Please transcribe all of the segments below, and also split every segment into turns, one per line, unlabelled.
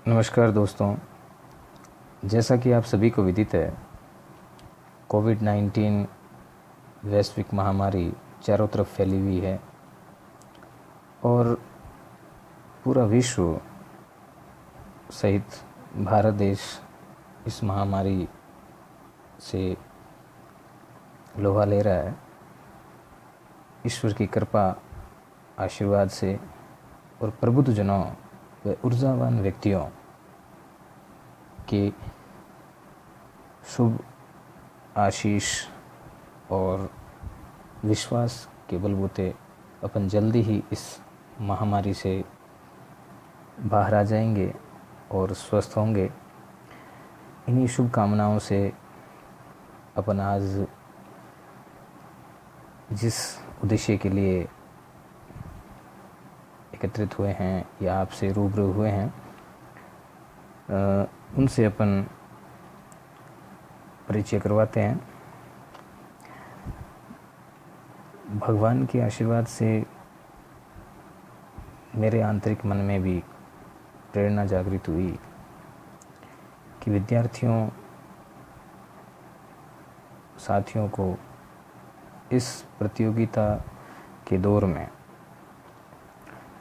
नमस्कार दोस्तों, जैसा कि आप सभी को विदित है, कोविड-19 वैश्विक महामारी चारों तरफ फैली हुई है और पूरा विश्व सहित भारत देश इस महामारी से लोहा ले रहा है। ईश्वर की कृपा, आशीर्वाद से और प्रबुद्ध जनों व ऊर्जावान व्यक्तियों के शुभ आशीष और विश्वास के बलबूते अपन जल्दी ही इस महामारी से बाहर आ जाएंगे और स्वस्थ होंगे। इन्हीं शुभ कामनाओं से अपन आज जिस उद्देश्य के लिए एकत्रित हुए हैं या आपसे रूबरू हुए हैं, उनसे अपन परिचय करवाते हैं। भगवान के आशीर्वाद से मेरे आंतरिक मन में भी प्रेरणा जागृत हुई कि विद्यार्थियों साथियों को इस प्रतियोगिता के दौर में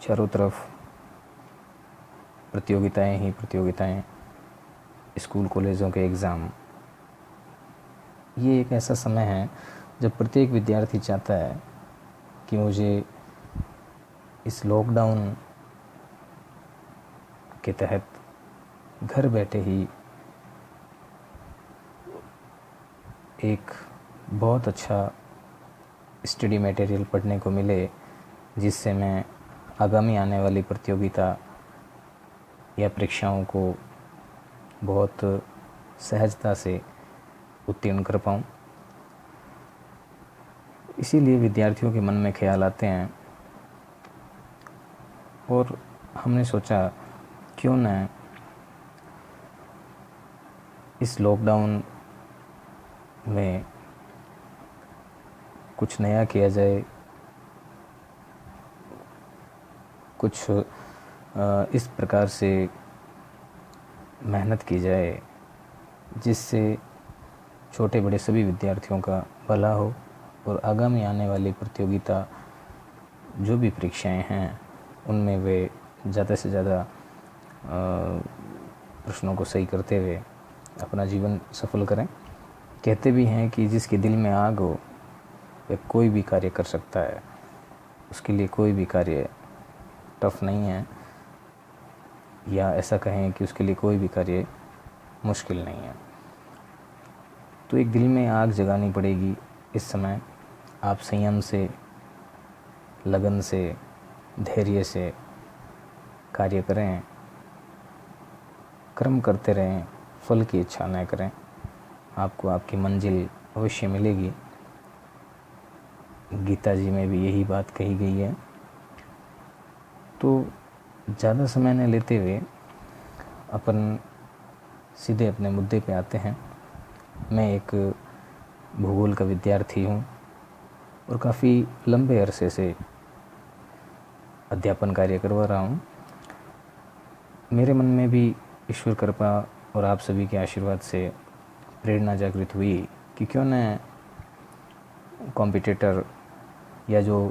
चारों तरफ प्रतियोगिताएं ही प्रतियोगिताएं, स्कूल कॉलेजों के एग्ज़ाम, ये एक ऐसा समय है जब प्रत्येक विद्यार्थी चाहता है कि मुझे इस लॉकडाउन के तहत घर बैठे ही एक बहुत अच्छा स्टडी मटेरियल पढ़ने को मिले, जिससे मैं आगामी आने वाली प्रतियोगिता या परीक्षाओं को बहुत सहजता से उत्तीर्ण कर पाऊँ। इसीलिए विद्यार्थियों के मन में ख्याल आते हैं और हमने सोचा क्यों न इस लॉकडाउन में कुछ नया किया जाए, कुछ इस प्रकार से मेहनत की जाए जिससे छोटे बड़े सभी विद्यार्थियों का भला हो और आगामी आने वाली प्रतियोगिता जो भी परीक्षाएं हैं उनमें वे ज़्यादा से ज़्यादा प्रश्नों को सही करते हुए अपना जीवन सफल करें। कहते भी हैं कि जिसके दिल में आग हो वह कोई भी कार्य कर सकता है, उसके लिए कोई भी कार्य टफ नहीं है, या ऐसा कहें कि उसके लिए कोई भी कार्य मुश्किल नहीं है। तो एक दिल में आग जगानी पड़ेगी। इस समय आप संयम से, लगन से, धैर्य से कार्य करें, कर्म करते रहें, फल की इच्छा न करें। आपको आपकी मंजिल अवश्य मिलेगी। गीता जी में भी यही बात कही गई है। तो ज़्यादा समय न लेते हुए अपन सीधे अपने मुद्दे पे आते हैं। मैं एक भूगोल का विद्यार्थी हूँ और काफ़ी लंबे अरसे से अध्यापन कार्य करवा रहा हूँ। मेरे मन में भी ईश्वर कृपा और आप सभी के आशीर्वाद से प्रेरणा जागृत हुई कि क्यों न कॉम्पिटिटर या जो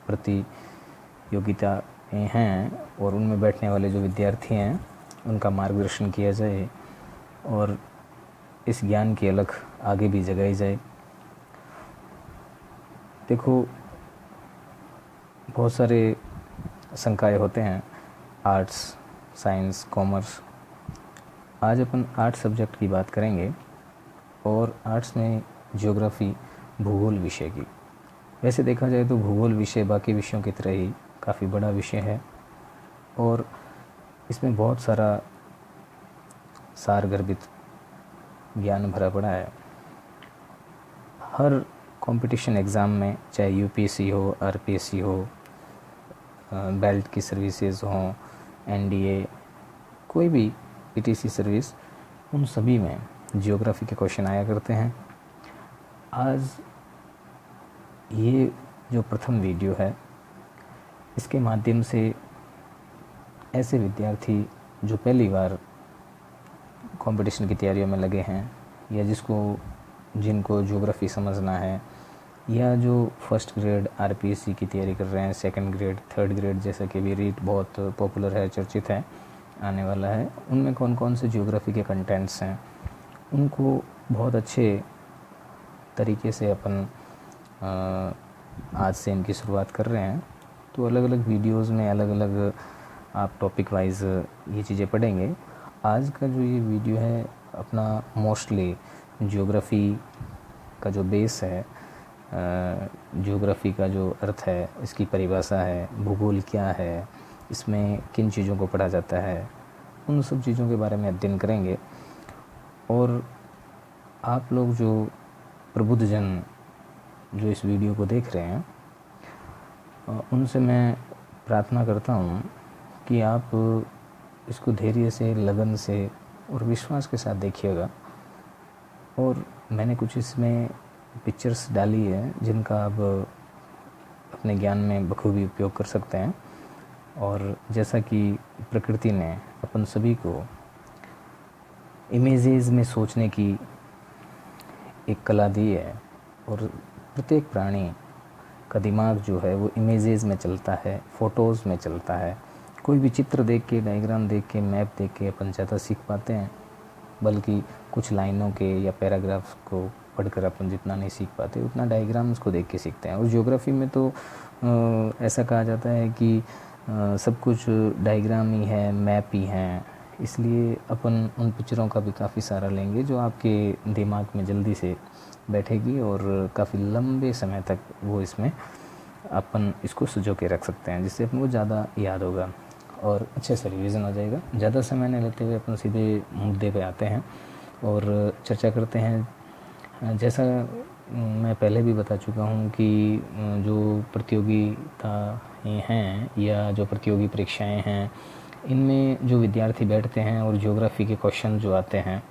प्रतियोगिता हैं और उनमें बैठने वाले जो विद्यार्थी हैं उनका मार्गदर्शन किया जाए और इस ज्ञान की अलख आगे भी जगाई जाए। देखो, बहुत सारे संकाय होते हैं, आर्ट्स, साइंस, कॉमर्स। आज अपन आर्ट सब्जेक्ट की बात करेंगे और आर्ट्स में ज्योग्राफी, भूगोल विषय की। वैसे देखा जाए तो भूगोल विषय बाकी विषयों की तरह ही काफ़ी बड़ा विषय है और इसमें बहुत सारा सारगर्भित ज्ञान भरा पड़ा है। हर कंपटीशन एग्ज़ाम में, चाहे यूपीएससी हो, आरपीएससी हो, बेल्ट की सर्विसेज हों, एनडीए, कोई भी पीटीसी सर्विस, उन सभी में ज्योग्राफी के क्वेश्चन आया करते हैं। आज ये जो प्रथम वीडियो है, इसके माध्यम से ऐसे विद्यार्थी जो पहली बार कंपटीशन की तैयारियों में लगे हैं, या जिनको ज्योग्राफी समझना है, या जो फर्स्ट ग्रेड आरपीएससी की तैयारी कर रहे हैं, सेकंड ग्रेड, थर्ड ग्रेड, जैसा कि अभी रीट बहुत पॉपुलर है, चर्चित है, आने वाला है, उनमें कौन कौन से ज्योग्राफी के कंटेंट्स हैं, उनको बहुत अच्छे तरीके से अपन आज से इनकी शुरुआत कर रहे हैं। तो अलग अलग वीडियोस में अलग अलग आप टॉपिक वाइज ये चीज़ें पढ़ेंगे। आज का जो ये वीडियो है अपना मोस्टली ज्योग्राफी का जो बेस है, ज्योग्राफी का जो अर्थ है, इसकी परिभाषा है, भूगोल क्या है, इसमें किन चीज़ों को पढ़ा जाता है, उन सब चीज़ों के बारे में अध्ययन करेंगे। और आप लोग जो प्रबुद्धजन जो इस वीडियो को देख रहे हैं, उनसे मैं प्रार्थना करता हूँ कि आप इसको धैर्य से, लगन से और विश्वास के साथ देखिएगा। और मैंने कुछ इसमें पिक्चर्स डाली है जिनका आप अपने ज्ञान में बखूबी उपयोग कर सकते हैं। और जैसा कि प्रकृति ने अपन सभी को इमेजेस में सोचने की एक कला दी है, और प्रत्येक प्राणी का दिमाग जो है वो इमेजेस में चलता है, फ़ोटोज़ में चलता है। कोई भी चित्र देख के, डायग्राम देख के, मैप देख के अपन ज़्यादा सीख पाते हैं, बल्कि कुछ लाइनों के या पैराग्राफ्स को पढ़कर अपन जितना नहीं सीख पाते, उतना डायग्राम्स को देख के सीखते हैं। और ज्योग्राफी में तो ऐसा कहा जाता है कि सब कुछ डायग्राम ही है, मैप ही हैं, इसलिए अपन उन पिक्चरों का भी काफ़ी सारा लेंगे जो आपके दिमाग में जल्दी से बैठेगी और काफ़ी लंबे समय तक वो इसमें अपन इसको सुजो के रख सकते हैं, जिससे अपन को ज़्यादा याद होगा और अच्छे से रिवीजन हो जाएगा। ज़्यादा समय नहीं लेते हुए अपन सीधे मुद्दे पे आते हैं और चर्चा करते हैं। जैसा मैं पहले भी बता चुका हूँ कि जो प्रतियोगिताएँ हैं या जो प्रतियोगी परीक्षाएँ हैं, इनमें जो विद्यार्थी बैठते हैं और ज्योग्राफी के क्वेश्चन जो आते हैं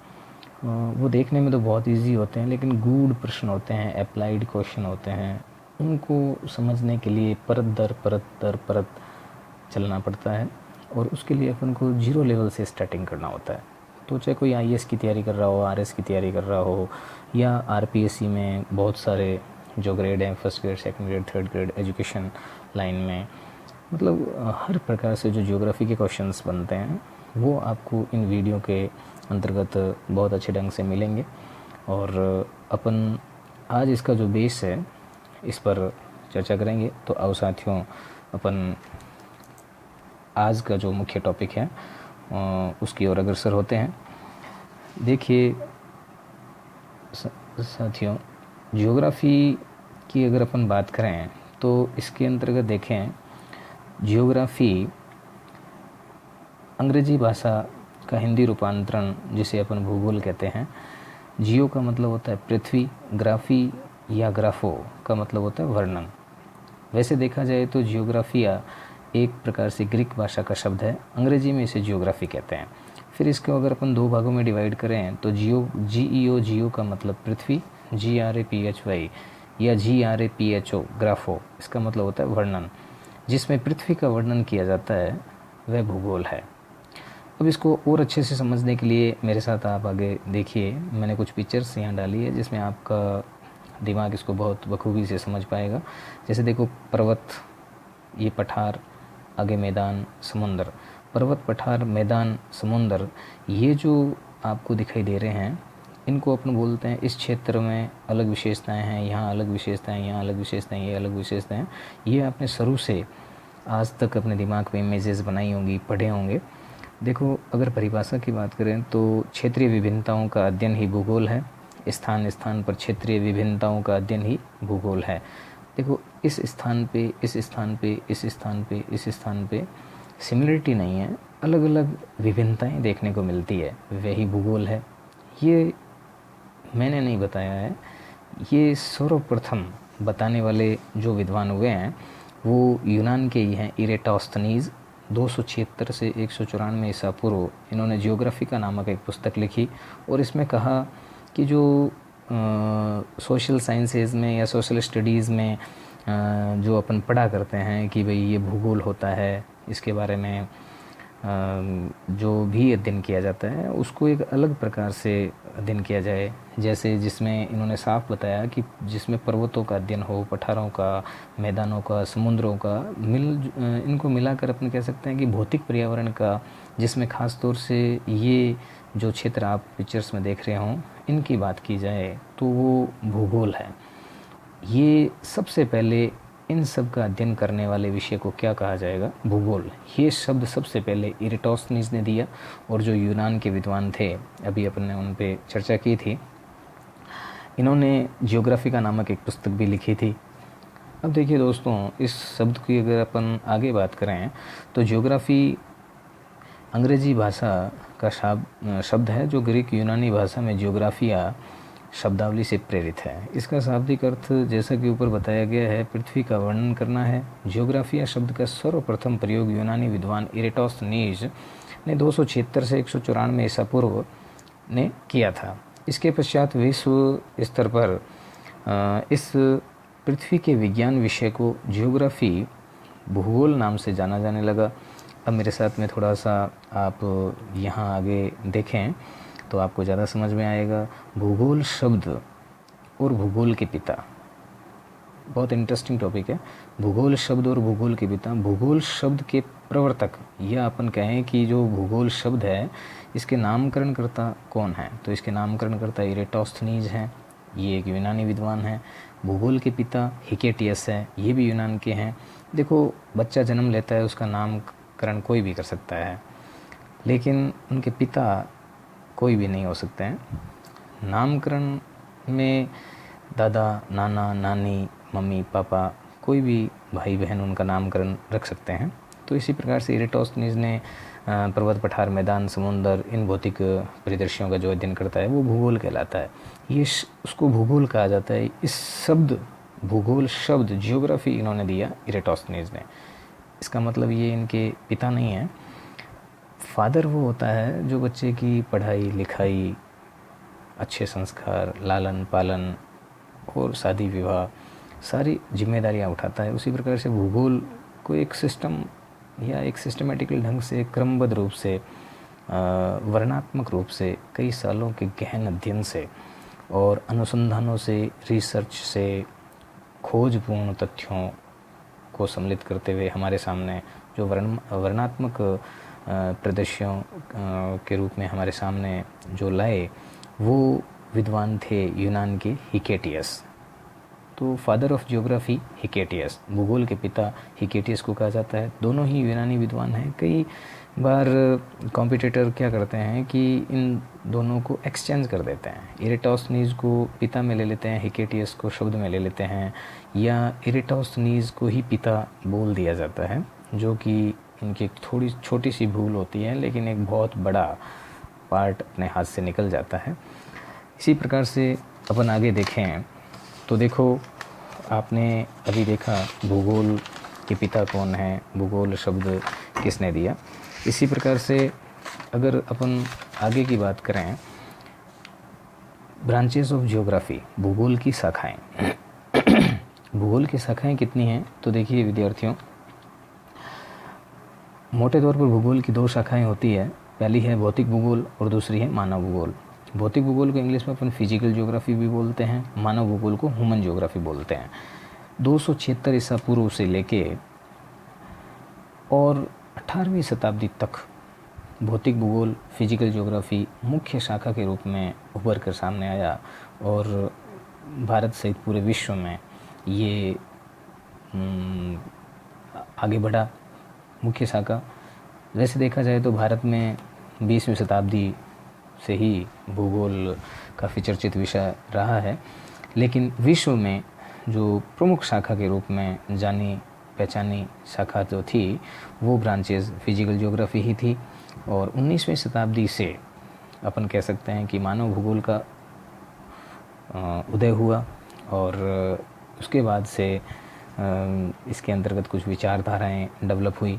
वो देखने में तो बहुत इजी होते हैं, लेकिन गूढ़ प्रश्न होते हैं, अप्लाइड क्वेश्चन होते हैं। उनको समझने के लिए परत दर परत चलना पड़ता है, और उसके लिए अपन को जीरो लेवल से स्टार्टिंग करना होता है। तो चाहे कोई आईएएस की तैयारी कर रहा हो, आरएस की तैयारी कर रहा हो, या आरपीएससी में बहुत सारे जो ग्रेड हैं, first grade, second grade, third grade education line में, मतलब हर प्रकार से जो ज्योग्राफी के क्वेश्चंस बनते हैं वो आपको इन वीडियो के अंतर्गत बहुत अच्छे ढंग से मिलेंगे। और अपन आज इसका जो बेस है इस पर चर्चा करेंगे। तो आओ साथियों, अपन आज का जो मुख्य टॉपिक है उसकी ओर अग्रसर होते हैं। देखिए साथियों, ज्योग्राफी की अगर अपन बात करें तो इसके अंतर्गत देखें, ज्योग्राफी अंग्रेजी भाषा का हिंदी रूपांतरण जिसे अपन भूगोल कहते हैं। जियो का मतलब होता है पृथ्वी, ग्राफी या ग्राफो का मतलब होता है वर्णन। वैसे देखा जाए तो जियोग्राफिया एक प्रकार से ग्रीक भाषा का शब्द है, अंग्रेजी में इसे जियोग्राफी कहते हैं। फिर इसको अगर अपन दो भागों में डिवाइड करें तो जियो का मतलब पृथ्वी, GRAPHY या GRAPHO ग्राफो, इसका मतलब होता है वर्णन। जिसमें पृथ्वी का वर्णन किया जाता है वह भूगोल है। अब इसको और अच्छे से समझने के लिए मेरे साथ आप आगे देखिए, मैंने कुछ पिक्चर्स यहाँ डाली है जिसमें आपका दिमाग इसको बहुत बखूबी से समझ पाएगा। जैसे देखो, पर्वत, ये पठार, आगे मैदान, समुंदर। पर्वत, पठार, मैदान, समुंदर, ये जो आपको दिखाई दे रहे हैं, इनको अपन बोलते हैं इस क्षेत्र में अलग विशेषताएं हैं, यहाँ अलग विशेषताएं, यहाँ अलग विशेषताएं, ये अलग विशेषताएं। ये आपने शुरू से आज तक अपने दिमाग में इमेजेस बनाई होंगी, पढ़े होंगे। देखो, अगर परिभाषा की बात करें तो क्षेत्रीय विभिन्नताओं का अध्ययन ही भूगोल है। स्थान स्थान पर क्षेत्रीय विभिन्नताओं का अध्ययन ही भूगोल है। देखो, इस स्थान पे, इस स्थान पे, इस स्थान पे, इस स्थान पे सिमिलरिटी नहीं है, अलग अलग विभिन्नताएं देखने को मिलती है, वही भूगोल है। ये मैंने नहीं बताया है, ये सर्वप्रथम बताने वाले जो विद्वान हुए हैं वो यूनान के ही हैं, इरेटोस्थनीज। 276 से 194 ईसा पूर्व इन्होंने जियोग्राफिका नामक एक पुस्तक लिखी, और इसमें कहा कि जो सोशल साइंसेज में या सोशल स्टडीज़ में जो अपन पढ़ा करते हैं कि भाई ये भूगोल होता है, इसके बारे में जो भी अध्ययन किया जाता है उसको एक अलग प्रकार से अध्ययन किया जाए, जैसे जिसमें इन्होंने साफ बताया कि जिसमें पर्वतों का अध्ययन हो, पठारों का, मैदानों का, समुद्रों का, इनको मिलाकर अपन कह सकते हैं कि भौतिक पर्यावरण का, जिसमें ख़ास तौर से ये जो क्षेत्र आप पिक्चर्स में देख रहे हों इनकी बात की जाए तो वो भूगोल है। ये सबसे पहले इन सब का अध्ययन करने वाले विषय को क्या कहा जाएगा? भूगोल। ये शब्द सबसे पहले इरेटोस्थनीज ने दिया, और जो यूनान के विद्वान थे, अभी अपन ने उन पे चर्चा की थी, इन्होंने जियोग्राफिका नामक एक पुस्तक भी लिखी थी। अब देखिए दोस्तों, इस शब्द की अगर अपन आगे बात करें तो जियोग्राफी अंग्रेजी भाषा का शब्द है जो ग्रीक यूनानी भाषा में जियोग्राफिया शब्दावली से प्रेरित है। इसका शाब्दिक अर्थ जैसा कि ऊपर बताया गया है, पृथ्वी का वर्णन करना है। जियोग्राफिया शब्द का सर्वप्रथम प्रयोग यूनानी विद्वान इरेटोस्थनीज ने 276 से 194 ईसा पूर्व ने किया था। इसके पश्चात विश्व स्तर पर इस पृथ्वी के विज्ञान विषय को जियोग्राफी, भूगोल नाम से जाना जाने लगा। अब मेरे साथ में थोड़ा सा आप यहाँ आगे देखें तो आपको ज़्यादा समझ में आएगा। भूगोल शब्द और भूगोल के पिता, बहुत इंटरेस्टिंग टॉपिक है। भूगोल शब्द और भूगोल के पिता। भूगोल शब्द के प्रवर्तक, या अपन कहें कि जो भूगोल शब्द है इसके नामकरणकर्ता कौन है? तो इसके नामकरणकर्ता इरेटोस्थनीज हैं, ये एक यूनानी विद्वान हैं। भूगोल के पिता हिकेटियस है, ये भी यूनान के हैं। देखो, बच्चा जन्म लेता है, उसका नामकरण कोई भी कर सकता है, लेकिन उनके पिता कोई भी नहीं हो सकते हैं। नामकरण में दादा, नाना, नानी, मम्मी, पापा, कोई भी भाई बहन उनका नामकरण रख सकते हैं। तो इसी प्रकार से इरेटोस्थनीज ने पर्वत, पठार, मैदान, समुंदर, इन भौतिक परिदृश्यों का जो अध्ययन करता है वो भूगोल कहलाता है। ये उसको भूगोल कहा जाता है। इस शब्द, भूगोल शब्द, जियोग्राफी इन्होंने दिया इरेटोस्थनीज ने। इसका मतलब ये इनके पिता नहीं है। फादर वो होता है जो बच्चे की पढ़ाई लिखाई, अच्छे संस्कार, लालन पालन और शादी विवाह सारी जिम्मेदारियां उठाता है। उसी प्रकार से भूगोल को एक सिस्टम या एक सिस्टमेटिकल ढंग से, क्रमबद्ध रूप से, वर्णात्मक रूप से, कई सालों के गहन अध्ययन से और अनुसंधानों से, रिसर्च से, खोजपूर्ण तथ्यों को सम्मिलित करते हुए हमारे सामने जो वर्णात्मक प्रदर्शनों के रूप में हमारे सामने जो लाए, वो विद्वान थे यूनान के हिकेटियस। तो फादर ऑफ जियोग्राफी हिकेटियस, भूगोल के पिता हिकेटियस को कहा जाता है। दोनों ही यूनानी विद्वान हैं। कई बार कॉम्पिटिटर क्या करते हैं कि इन दोनों को एक्सचेंज कर देते हैं। इरेटोस्थनीज को पिता में ले लेते हैं, हिकेटियस को शब्द में ले लेते हैं, या इरेटोस्थनीज को ही पिता बोल दिया जाता है, जो कि इनकी थोड़ी छोटी सी भूल होती है, लेकिन एक बहुत बड़ा पार्ट अपने हाथ से निकल जाता है। इसी प्रकार से अपन आगे देखें तो देखो, आपने अभी देखा भूगोल के पिता कौन है, भूगोल शब्द किसने दिया। इसी प्रकार से अगर अपन आगे की बात करें, ब्रांचेस ऑफ जियोग्राफी, भूगोल की शाखाएं। भूगोल की शाखाएं कितनी हैं? तो देखिए विद्यार्थियों, मोटे तौर पर भूगोल की दो शाखाएं होती है। पहली है भौतिक भूगोल और दूसरी है मानव भूगोल। भौतिक भूगोल को इंग्लिश में अपन फिजिकल ज्योग्राफी भी बोलते हैं, मानव भूगोल को ह्यूमन ज्योग्राफी बोलते हैं। 276 ईसा पूर्व से लेके और 18वीं शताब्दी तक भौतिक भूगोल, फिजिकल ज्योग्राफी मुख्य शाखा के रूप में उभर कर सामने आया, और भारत सहित पूरे विश्व में ये आगे बढ़ा मुख्य शाखा। वैसे देखा जाए तो भारत में 20वीं शताब्दी से ही भूगोल काफ़ी चर्चित विषय रहा है, लेकिन विश्व में जो प्रमुख शाखा के रूप में जानी पहचानी शाखा जो थी वो ब्रांचेस फिजिकल ज्योग्राफी ही थी। और 19वीं शताब्दी से अपन कह सकते हैं कि मानव भूगोल का उदय हुआ, और उसके बाद से इसके अंतर्गत कुछ विचारधाराएं डेवलप हुई।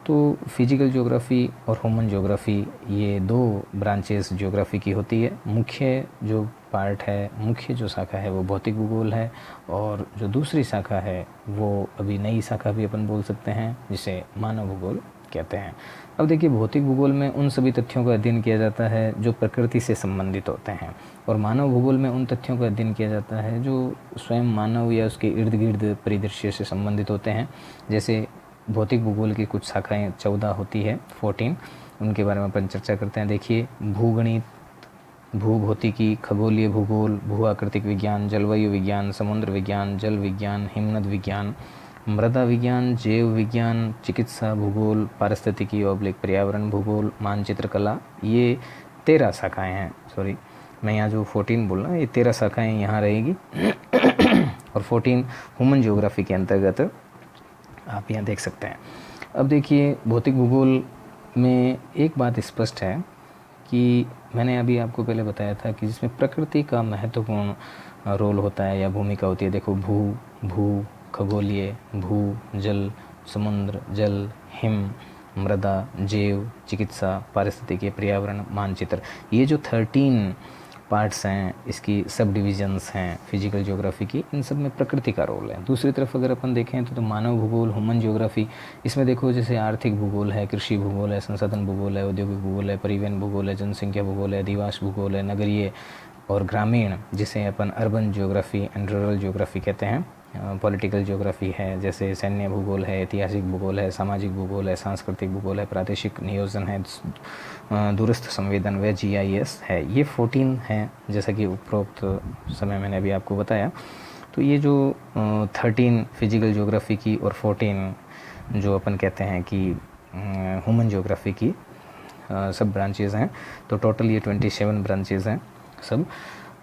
तो फिजिकल ज्योग्राफी और ह्यूमन ज्योग्राफी, ये दो ब्रांचेस ज्योग्राफी की होती है। मुख्य जो पार्ट है, मुख्य जो शाखा है वो भौतिक भूगोल है, और जो दूसरी शाखा है वो अभी नई शाखा भी अपन बोल सकते हैं, जिसे मानव भूगोल कहते हैं। अब देखिए, भौतिक भूगोल में उन सभी तथ्यों का अध्ययन किया जाता है जो प्रकृति से संबंधित होते हैं, और मानव भूगोल में उन तथ्यों का अध्ययन किया जाता है जो स्वयं मानव या उसके इर्द गिर्द परिदृश्य से संबंधित होते हैं। जैसे भौतिक भूगोल की कुछ शाखाएँ 14 होती है, 14, उनके बारे में अपन चर्चा करते हैं। देखिए, भूगणित, भूभौतिकी, खगोलीय भूगोल, भू आकृतिक विज्ञान, जलवायु विज्ञान, समुद्र विज्ञान, जल विज्ञान, हिमनद विज्ञान, मृदा विज्ञान, जैव विज्ञान, चिकित्सा भूगोल, पारिस्थितिकी ऑब्लिक पर्यावरण भूगोल, मानचित्र कला, ये 13 शाखाएं हैं। सॉरी, मैं यहाँ जो 14 बोल रहा हूँ, ये 13 शाखाएं यहाँ रहेगी और 14 ह्यूमन ज्योग्राफी के अंतर्गत आप यहाँ देख सकते हैं। अब देखिए, भौतिक भूगोल में एक बात स्पष्ट है कि मैंने अभी आपको पहले बताया था कि जिसमें प्रकृति का महत्वपूर्ण रोल होता है या भूमिका होती है। देखो, भू, खगोलीय, भू, जल, समुद्र, जल, हिम, मृदा, जैव, चिकित्सा, पारिस्थितिकी, पर्यावरण, मानचित्र, ये जो 13 पार्ट्स हैं, इसकी सब डिविजन्स हैं फिजिकल ज्योग्राफी की, इन सब में प्रकृति का रोल है। दूसरी तरफ अगर अपन देखें तो मानव भूगोल, ह्यूमन ज्योग्राफी, इसमें देखो जैसे आर्थिक भूगोल है, कृषि भूगोल है, संसाधन भूगोल है, औद्योगिक भूगोल है, परिवहन भूगोल है, जनसंख्या भूगोल है, अधिवास भूगोल है, नगरीय और ग्रामीण, जिसे अपन urban geography and rural geography कहते हैं, पॉलिटिकल ज्योग्राफी है, जैसे सैन्य भूगोल है, ऐतिहासिक भूगोल है, सामाजिक भूगोल है, सांस्कृतिक भूगोल है, प्रादेशिक नियोजन है, दूरस्थ संवेदन व GIS है। ये 14 हैं, जैसा कि उपरोक्त समय मैंने अभी आपको बताया। तो ये जो 13 फिजिकल ज्योग्राफी की और 14 जो अपन कहते हैं कि ह्यूमन ज्योग्राफी की सब ब्रांचेज़ हैं, तो टोटल ये 27 ब्रांचेज़ हैं सब।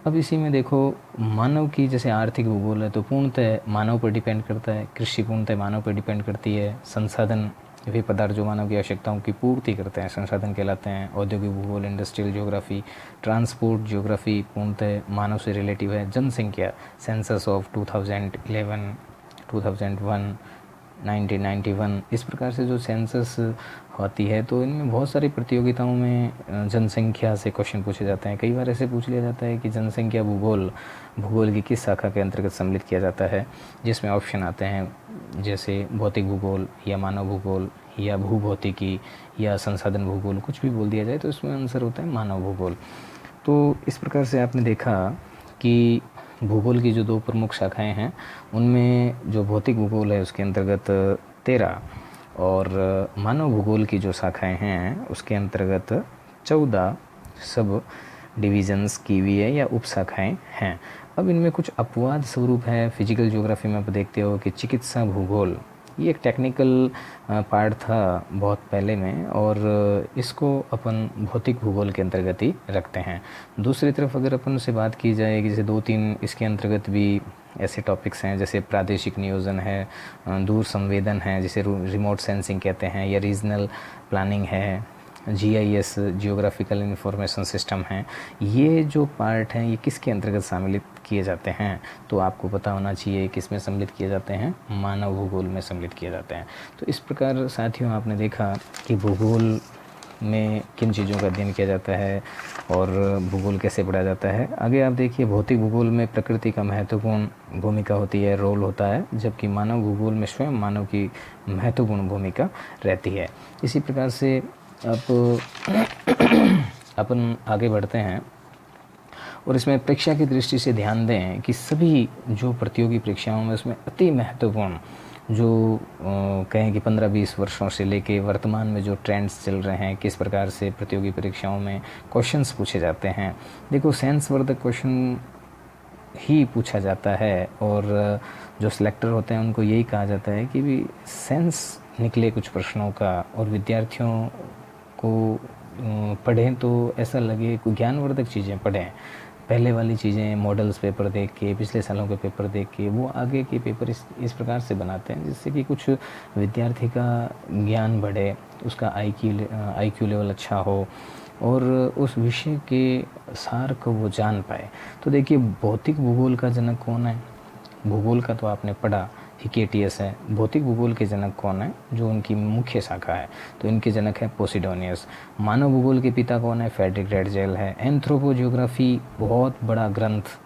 अब इसी में देखो, मानव की जैसे आर्थिक भूगोल है तो पूर्णतः मानव पर डिपेंड करता है, कृषि पूर्णतः मानव पर डिपेंड करती है, संसाधन वे पदार्थ जो मानव की आवश्यकताओं की पूर्ति करते हैं संसाधन कहलाते हैं। औद्योगिक भूगोल, इंडस्ट्रियल ज्योग्राफी, ट्रांसपोर्ट ज्योग्राफी पूर्णतः मानव से रिलेटिव है। जनसंख्या, सेंसस ऑफ 2011, 2001, 1991, इस प्रकार से जो सेंसस होती है तो इनमें बहुत सारी प्रतियोगिताओं में जनसंख्या से क्वेश्चन पूछे जाते हैं। कई बार ऐसे पूछ लिया जाता है कि जनसंख्या भूगोल की किस शाखा के अंतर्गत सम्मिलित किया जाता है, जिसमें ऑप्शन आते हैं जैसे भौतिक भूगोल या मानव भूगोल या भूभौतिकी या संसाधन भूगोल, कुछ भी बोल दिया जाए तो इसमें आंसर होता है मानव भूगोल। तो इस प्रकार से आपने देखा कि भूगोल की जो 2 प्रमुख शाखाएं हैं, उनमें जो भौतिक भूगोल है उसके अंतर्गत 13 और मानव भूगोल की जो शाखाएं हैं उसके अंतर्गत 14 सब डिविजन्स की हुई है या उप शाखाएं हैं। अब इनमें कुछ अपवाद स्वरूप है। फिजिकल ज्योग्राफी में आप देखते हो कि चिकित्सा भूगोल, ये एक टेक्निकल पार्ट था बहुत पहले में, और इसको अपन भौतिक भूगोल के अंतर्गत ही रखते हैं। दूसरी तरफ अगर अपन से बात की जाए कि जैसे 2-3 इसके अंतर्गत भी ऐसे टॉपिक्स हैं, जैसे प्रादेशिक नियोजन है, दूर संवेदन है जिसे रिमोट सेंसिंग कहते हैं, या रीजनल प्लानिंग है, GIS जियोग्राफिकल इंफॉर्मेशन सिस्टम है। ये जो पार्ट हैं ये किसके अंतर्गत सम्मिलित किए जाते हैं, तो आपको पता होना चाहिए किस में सम्मिलित किए जाते हैं, मानव भूगोल में सम्मिलित किए जाते हैं। तो इस प्रकार साथियों आपने देखा कि भूगोल में किन चीज़ों का अध्ययन किया जाता है और भूगोल कैसे पढ़ा जाता है। आगे आप देखिए, भौतिक भूगोल में प्रकृति का महत्वपूर्ण भूमिका होती है, रोल होता है, जबकि मानव भूगोल में स्वयं मानव की महत्वपूर्ण भूमिका रहती है। इसी प्रकार से अब अपन आगे बढ़ते हैं और इसमें परीक्षा की दृष्टि से ध्यान दें कि सभी जो प्रतियोगी परीक्षाओं में उसमें अति महत्वपूर्ण जो कहें कि 15-20 वर्षों से लेके वर्तमान में जो ट्रेंड्स चल रहे हैं, किस प्रकार से प्रतियोगी परीक्षाओं में क्वेश्चंस पूछे जाते हैं। देखो, सेंस वर्धक क्वेश्चन ही पूछा जाता है और जो सिलेक्टर होते हैं उनको यही कहा जाता है कि भी सेंस निकले कुछ प्रश्नों का और विद्यार्थियों को पढ़ें तो ऐसा लगे कोई ज्ञानवर्धक चीज़ें पढ़ें। पहले वाली चीज़ें मॉडल्स पेपर देख के, पिछले सालों के पेपर देख के वो आगे के पेपर इस प्रकार से बनाते हैं जिससे कि कुछ विद्यार्थी का ज्ञान बढ़े, उसका IQ लेवल अच्छा हो और उस विषय के सार को वो जान पाए। तो देखिए, भौतिक भूगोल का जनक कौन है? भूगोल का तो आपने पढ़ा, हिकेटियस है। भौतिक भूगोल के जनक कौन है? जो उनकी मुख्य शाखा है, तो इनके जनक है पोसिडोनियस। मानव भूगोल के पिता कौन है? फ्रेडरिक रेडजेल है। एंथ्रोपोजियोग्राफी बहुत बड़ा ग्रंथ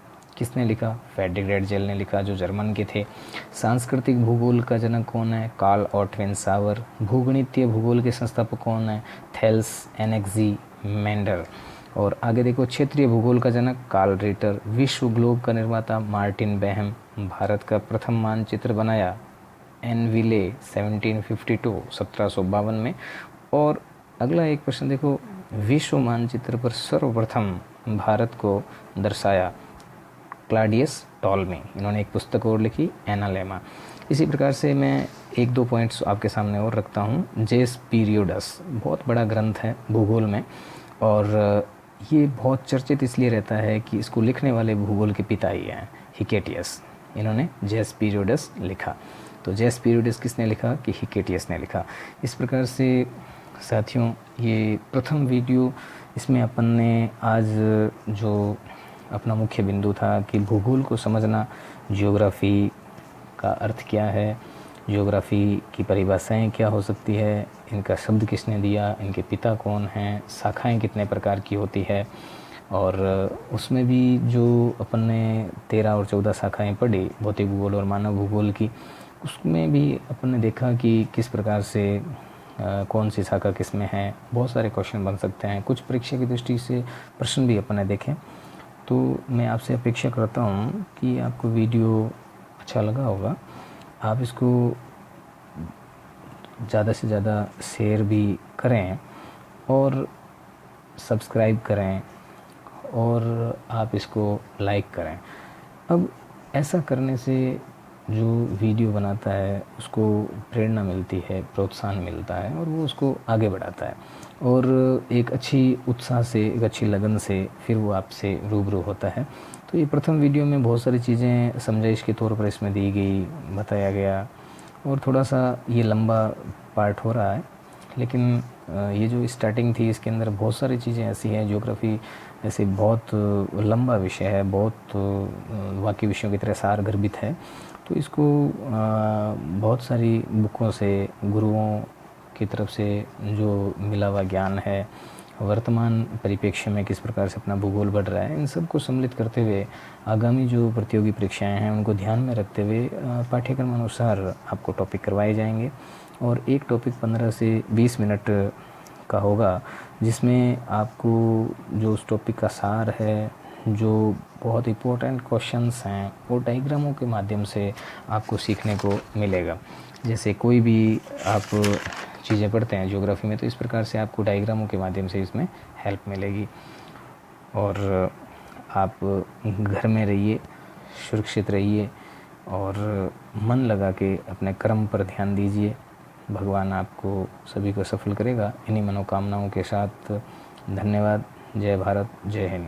किसने लिखा? फ्रेडरिक जेल ने लिखा, जो जर्मन के थे। सांस्कृतिक भूगोल का जनक कौन है? कार्ल ऑटविन सावर। भूगणितीय भूगोल के संस्थापक कौन है? Thales annexe Mendel. और आगे देखो, क्षेत्रीय भूगोल का जनक कार्ल रिटर। विश्व ग्लोब का निर्माता मार्टिन बेहम। भारत का प्रथम मानचित्र बनाया एनविले 1752 में। और अगला एक प्रश्न देखो, विश्व मानचित्र पर सर्वप्रथम भारत को दर्शाया क्लाडियस टॉलमी। इन्होंने एक पुस्तक और लिखी, एनालेमा। इसी प्रकार से मैं एक दो पॉइंट्स आपके सामने और रखता हूँ। जेस पीरियोडस बहुत बड़ा ग्रंथ है भूगोल में, और ये बहुत चर्चित इसलिए रहता है कि इसको लिखने वाले भूगोल के पिता ही हैं, हिकेटियस। इन्होंने जेस पीरियोडस लिखा। तो जेस पीरियोडस किसने लिखा? कि हिकेटियस ने लिखा। इस प्रकार से साथियों, ये प्रथम वीडियो, इसमें अपन ने आज जो अपना मुख्य बिंदु था कि भूगोल को समझना, जियोग्राफी का अर्थ क्या है, जियोग्राफी की परिभाषाएं क्या हो सकती है, इनका शब्द किसने दिया, इनके पिता कौन हैं, शाखाएं कितने प्रकार की होती है, और उसमें भी जो अपन ने 13 और 14 शाखाएं पढ़ी भौतिक भूगोल और मानव भूगोल की, उसमें भी अपन ने देखा कि किस प्रकार से कौन सी शाखा किस में है। बहुत सारे क्वेश्चन बन सकते हैं, कुछ परीक्षा की दृष्टि से प्रश्न भी अपन ने देखे। तो मैं आपसे अपेक्षा करता हूँ कि आपको वीडियो अच्छा लगा होगा। आप इसको ज़्यादा से ज़्यादा शेयर भी करें और सब्सक्राइब करें, और आप इसको लाइक करें। अब ऐसा करने से जो वीडियो बनाता है उसको प्रेरणा मिलती है, प्रोत्साहन मिलता है, और वो उसको आगे बढ़ाता है, और एक अच्छी उत्साह से, एक अच्छी लगन से फिर वो आपसे रूबरू होता है। तो ये प्रथम वीडियो में बहुत सारी चीज़ें समझाइश के तौर पर इसमें दी गई, बताया गया, और थोड़ा सा ये लंबा पार्ट हो रहा है, लेकिन ये जो स्टार्टिंग थी इसके अंदर बहुत सारी चीज़ें ऐसी हैं। ज्योग्राफी ऐसे बहुत लंबा विषय है, बहुत बाकी विषयों की तरह सार गर्भित है। तो इसको बहुत सारी बुकों से, गुरुओं की तरफ से जो मिला हुआ ज्ञान है, वर्तमान परिप्रेक्ष्य में किस प्रकार से अपना भूगोल बढ़ रहा है, इन सब को सम्मिलित करते हुए आगामी जो प्रतियोगी परीक्षाएं हैं उनको ध्यान में रखते हुए पाठ्यक्रम अनुसार आपको टॉपिक करवाए जाएंगे। और एक टॉपिक 15 से 20 मिनट का होगा, जिसमें आपको जो उस टॉपिक का सार है, जो बहुत इम्पोर्टेंट क्वेश्चंस हैं, वो डायग्रामों के माध्यम से आपको सीखने को मिलेगा। जैसे कोई भी आप चीज़ें पढ़ते हैं ज्योग्राफी में, तो इस प्रकार से आपको डायग्रामों के माध्यम से इसमें हेल्प मिलेगी। और आप घर में रहिए, सुरक्षित रहिए, और मन लगा के अपने कर्म पर ध्यान दीजिए। भगवान आपको सभी को सफल करेगा। इन्हीं मनोकामनाओं के साथ धन्यवाद। जय भारत, जय हिंद।